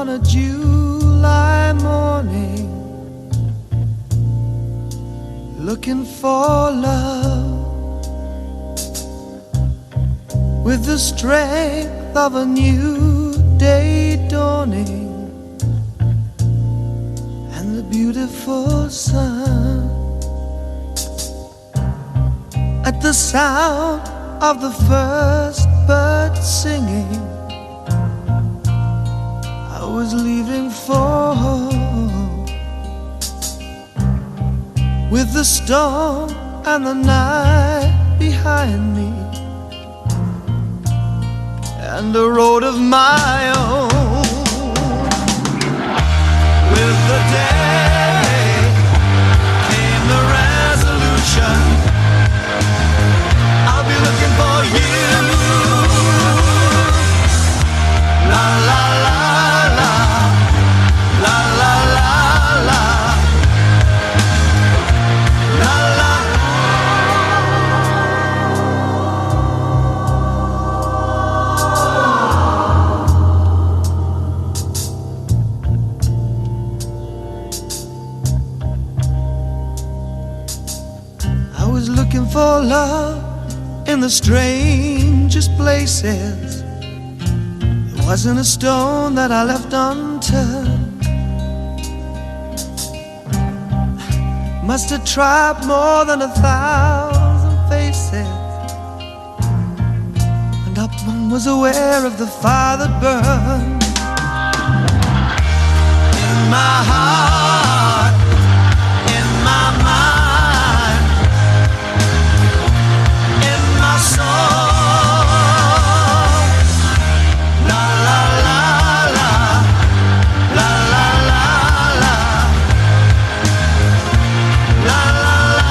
on a July morning, looking for love with the strength of a new day dawning and the beautiful sun. At the sound of the first bird singing, I was leaving for home, with the storm and the night behind me, and a road of my own. With the day came the resolution, I'll be looking for you. La la la la, la la la la, la la. I was looking for love in the strangest places. There wasn't a stone that I left unturned. Must have tried more than 1,000 faces, and not one was aware of the fire that burned in my heart, in my mind, in my soul. La la la la, la la la la, la la la.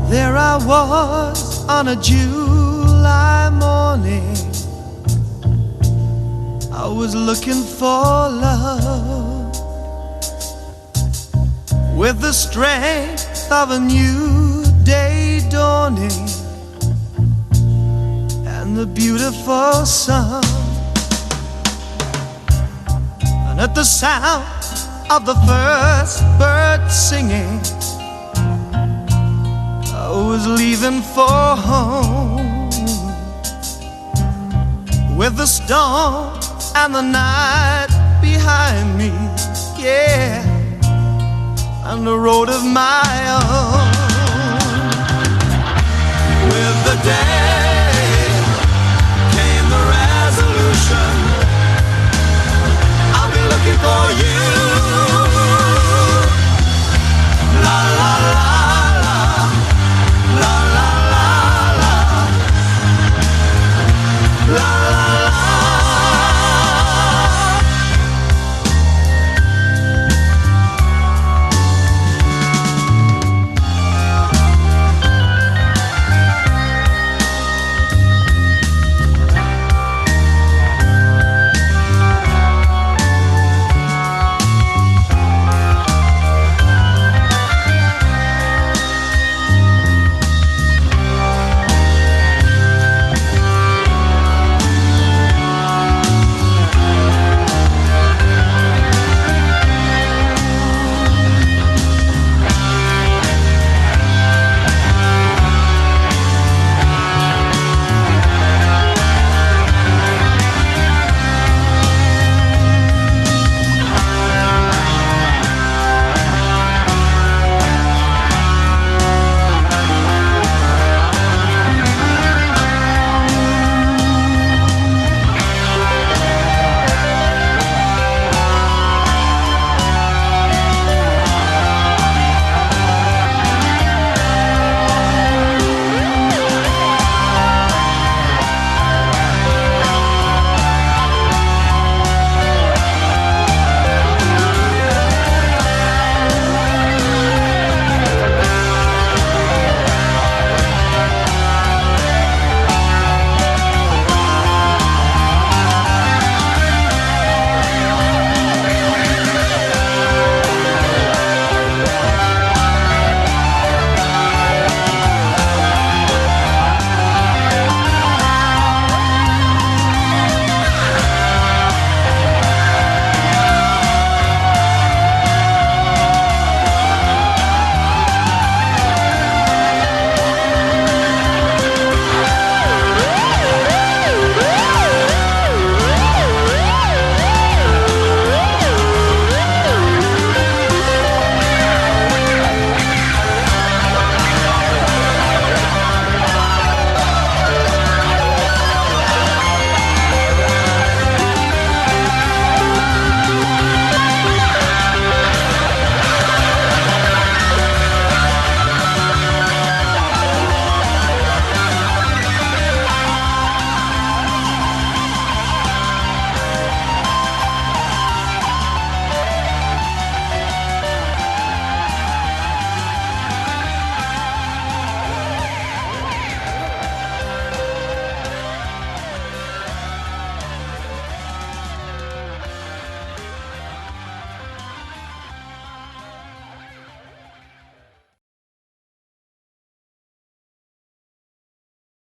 There I was on a July morning, I was looking for love with the strength of a new day dawning and the beautiful sun. And at the sound of the first bird singing, I was leaving for home, with the storm and the night behind me, yeah, and the road of my own.